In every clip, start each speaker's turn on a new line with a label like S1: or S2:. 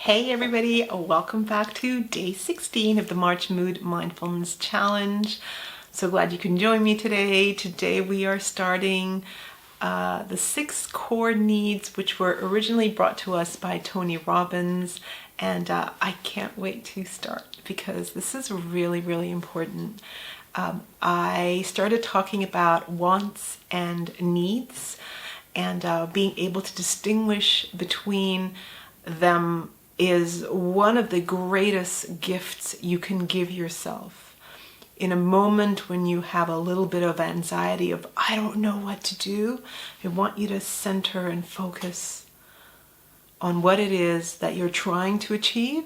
S1: Hey everybody, welcome back to day 16 of the March Mood Mindfulness Challenge. So glad you can join me today. Today we are starting the 6 core needs which were originally brought to us by Tony Robbins, and I can't wait to start because this is really important. I started talking about wants and needs and being able to distinguish between them is one of the greatest gifts you can give yourself. In a moment when you have a little bit of anxiety of, I don't know what to do, I want you to center and focus on what it is that you're trying to achieve,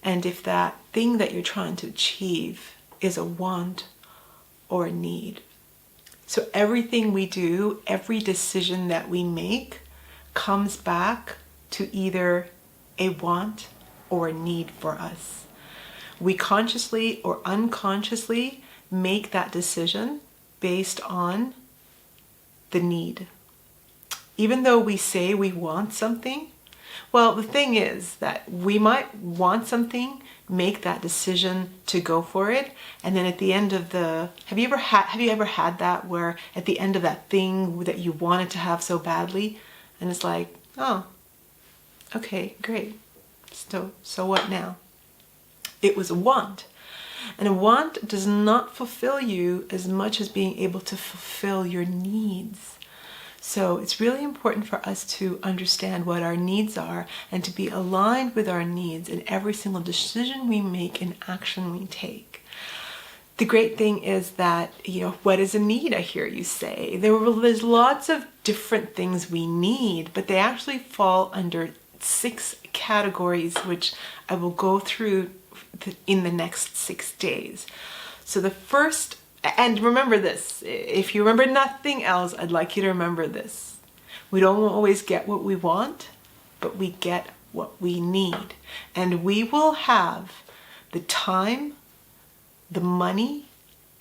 S1: and if that thing that you're trying to achieve is a want or a need. So everything we do, every decision that we make comes back to either a want or a need for us. We consciously or unconsciously make that decision based on the need. Even though we say we want something, well, the thing is that we might want something, make that decision to go for it, and then at the end of the, have you ever had that where at the end of that thing that you wanted to have so badly, and it's like, oh, okay, great. So what now? It was a want. And a want does not fulfill you as much as being able to fulfill your needs. So it's really important for us to understand what our needs are and to be aligned with our needs in every single decision we make and action we take. The great thing is that, what is a need, I hear you say? There's lots of different things we need, but they actually fall under 6 categories, which I will go through in the next 6 days. So the first, and remember this, if you remember nothing else, I'd like you to remember this. We don't always get what we want, but we get what we need. And we will have the time, the money,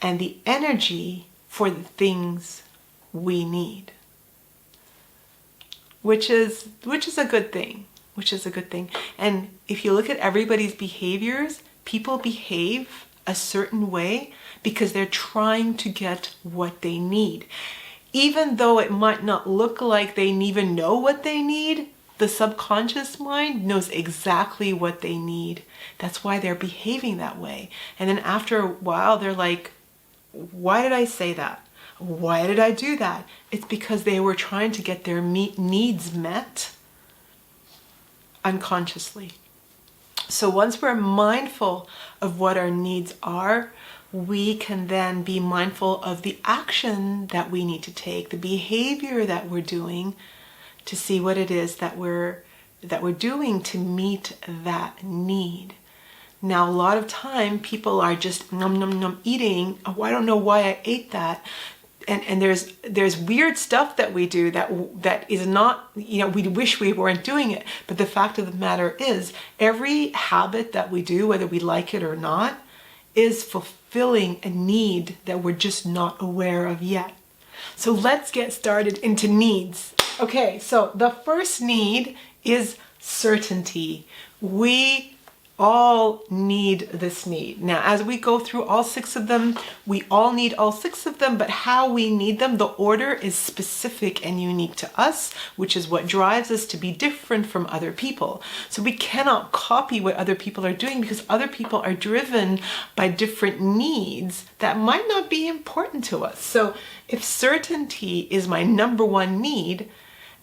S1: and the energy for the things we need. Which is a good thing. And if you look at everybody's behaviors, people behave a certain way because they're trying to get what they need. Even though it might not look like they even know what they need, the subconscious mind knows exactly what they need. That's why they're behaving that way. And then after a while, they're like, why did I say that? Why did I do that? It's because they were trying to get their needs met unconsciously. So once we're mindful of what our needs are, we can then be mindful of the action that we need to take, the behavior that we're doing to see what it is that we're doing to meet that need. Now, a lot of time people are just eating. Oh, I don't know why I ate that. And there's weird stuff that we do that is not, we wish we weren't doing it. But the fact of the matter is, every habit that we do, whether we like it or not, is fulfilling a need that we're just not aware of yet. So let's get started into needs. Okay, so the first need is certainty. We all need this need. Now, as we go through all 6 of them, we all need all 6 of them, but how we need them, the order is specific and unique to us, which is what drives us to be different from other people. So we cannot copy what other people are doing because other people are driven by different needs that might not be important to us. So if certainty is my number 1 need,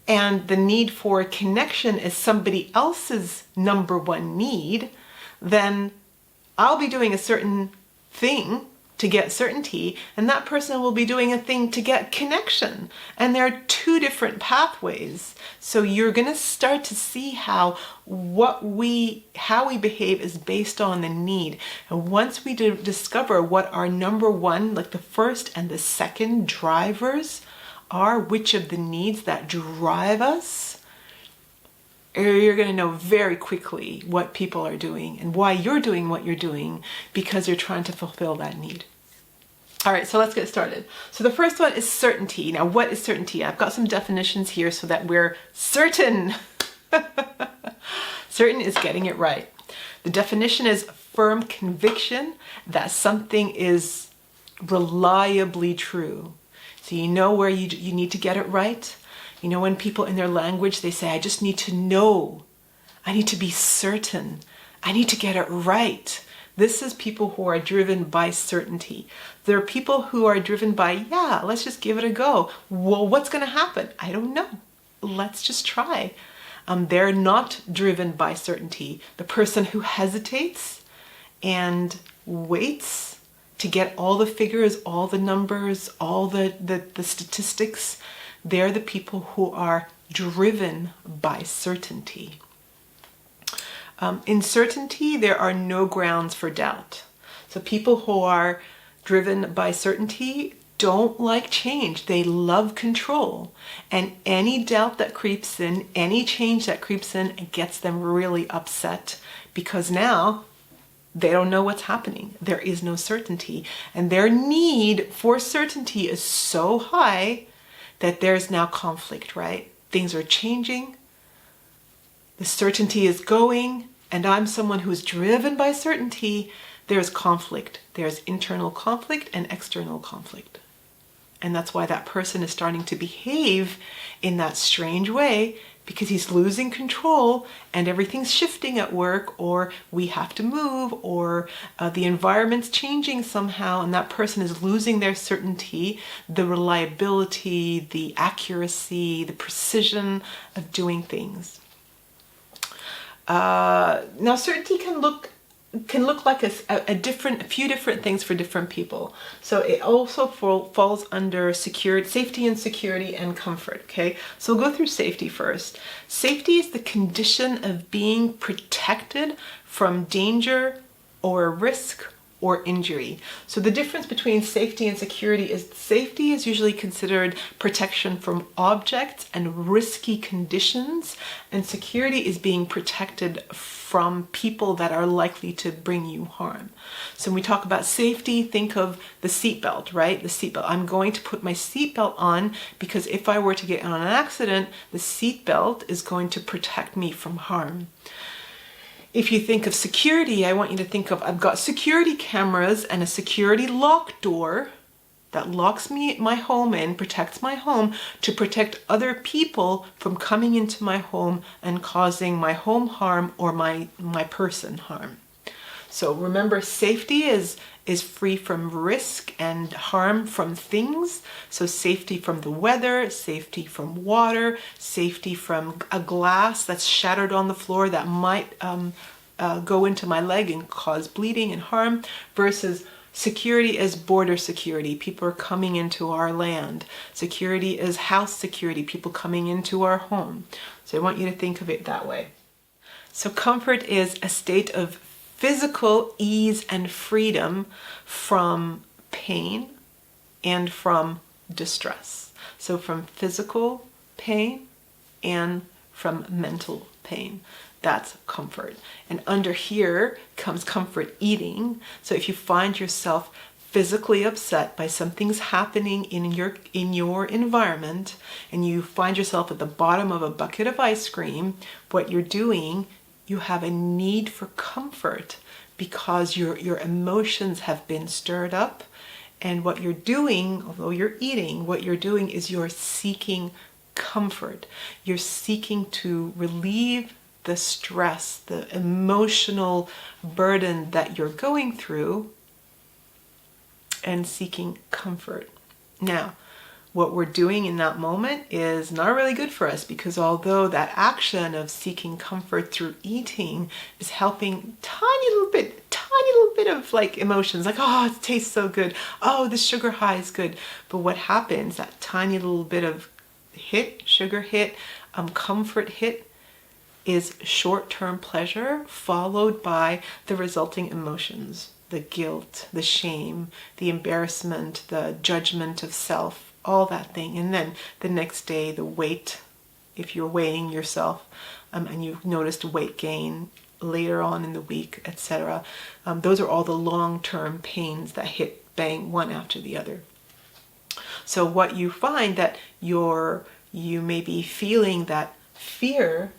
S1: and the need for connection is somebody else's number 1 need, then I'll be doing a certain thing to get certainty, and that person will be doing a thing to get connection. And there are 2 different pathways. So you're going to start to see how we behave is based on the need. And once we discover what our number 1, like the first and the second drivers are, which of the needs that drive us, you're going to know very quickly what people are doing and why you're doing what you're doing, because you're trying to fulfill that need. All right, so let's get started. So the first one is certainty. Now, what is certainty? I've got some definitions here so that we're certain. Certain is getting it right. The definition is firm conviction that something is reliably true. So you know where you need to get it right. You know, when people in their language, they say, I just need to know. I need to be certain. I need to get it right. This is people who are driven by certainty. There are people who are driven by, yeah, let's just give it a go. Well, what's going to happen? I don't know. Let's just try. They're not driven by certainty. The person who hesitates and waits to get all the figures, all the numbers, all the statistics, they're the people who are driven by certainty. In certainty, there are no grounds for doubt. So people who are driven by certainty don't like change. They love control. And any doubt that creeps in, any change that creeps in, it gets them really upset because now they don't know what's happening. There is no certainty. And their need for certainty is so high that there's now conflict, right? Things are changing. The certainty is going. And I'm someone who's driven by certainty. There's conflict. There's internal conflict and external conflict. And that's why that person is starting to behave in that strange way, because he's losing control and everything's shifting at work, or we have to move, or the environment's changing somehow, and that person is losing their certainty, the reliability, the accuracy, the precision of doing things. Now, certainty can look like a few different things for different people. So it also falls under safety and security and comfort. Okay, so we'll go through safety first. Safety is the condition of being protected from danger or risk or injury. So the difference between safety and security is safety is usually considered protection from objects and risky conditions, and security is being protected from people that are likely to bring you harm. So when we talk about safety, think of the seatbelt, right? The seatbelt. I'm going to put my seatbelt on because if I were to get in an accident, the seatbelt is going to protect me from harm. If you think of security, I want you to think of, I've got security cameras and a security lock door that locks my home in, protects my home to protect other people from coming into my home and causing my home harm or my person harm. So remember, safety is free from risk and harm from things. So safety from the weather, safety from water, safety from a glass that's shattered on the floor that might go into my leg and cause bleeding and harm, versus security is border security. People are coming into our land. Security is house security, people coming into our home. So I want you to think of it that way. So comfort is a state of physical ease and freedom from pain and from distress. So from physical pain and from mental pain. That's comfort. And under here comes comfort eating. So if you find yourself physically upset by something's happening in your environment, and you find yourself at the bottom of a bucket of ice cream, what you're doing, you have a need for comfort because your emotions have been stirred up. And what you're doing, although you're eating, what you're doing is you're seeking comfort. You're seeking to relieve the stress, the emotional burden that you're going through, and seeking comfort. Now, what we're doing in that moment is not really good for us, because although that action of seeking comfort through eating is helping tiny little bit of like emotions, like, oh, it tastes so good, oh, the sugar high is good. But what happens, that tiny little bit of sugar hit, comfort hit, is short-term pleasure followed by the resulting emotions, the guilt, the shame, the embarrassment, the judgment of self, all that thing. And then the next day, the weight, if you're weighing yourself and you've noticed weight gain later on in the week, etc. Those are all the long-term pains that hit bang one after the other. So what you find that you may be feeling that fear,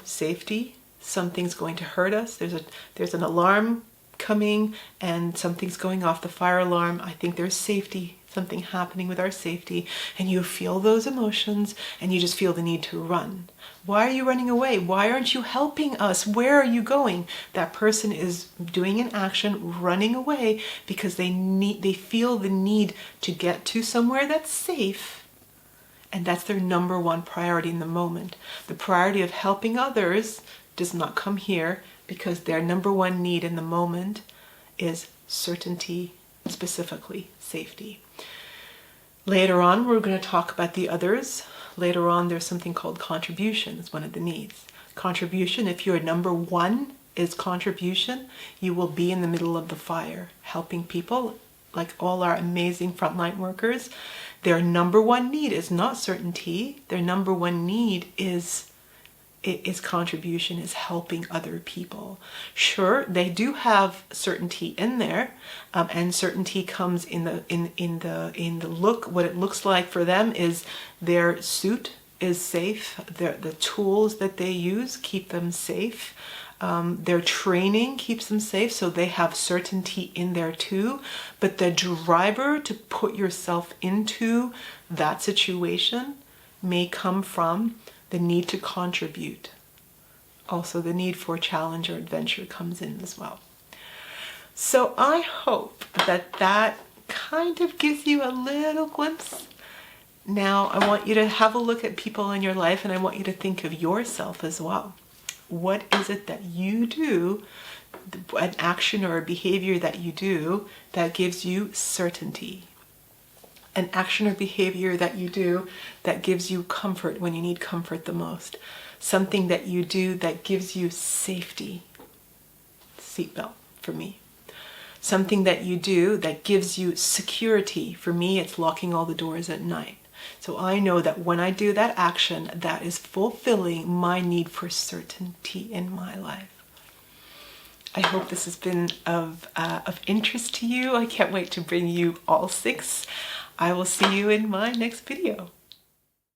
S1: safety something's going to hurt us. There's an alarm coming and something's going off, the fire alarm. I think there's safety, something happening with our safety, and you feel those emotions and you just feel the need to run. Why are you running away? Why aren't you helping us? Where are you going? That person is doing an action, running away, because they feel the need to get to somewhere that's safe. And that's their number one priority in the moment. The priority of helping others does not come here, because their number one need in the moment is certainty, specifically safety. Later on, we're going to talk about the others. Later on, there's something called contribution. It's one of the needs. Contribution, if your number one is contribution, you will be in the middle of the fire, helping people, like all our amazing frontline workers. Their number one need is not certainty. Their number one need is contribution, is helping other people. Sure, they do have certainty in there, and certainty comes in the look. What it looks like for them is their suit is safe. The tools that they use keep them safe. Their training keeps them safe, so they have certainty in there too. But the driver to put yourself into that situation may come from the need to contribute. Also, the need for challenge or adventure comes in as well. So I hope that kind of gives you a little glimpse. Now, I want you to have a look at people in your life, and I want you to think of yourself as well. What is it that you do, an action or a behavior that you do that gives you certainty? An action or behavior that you do that gives you comfort when you need comfort the most. Something that you do that gives you safety. Seatbelt for me. Something that you do that gives you security. For me, it's locking all the doors at night. So I know that when I do that action, that is fulfilling my need for certainty in my life. I hope this has been of interest to you. I can't wait to bring you all 6. I will see you in my next video.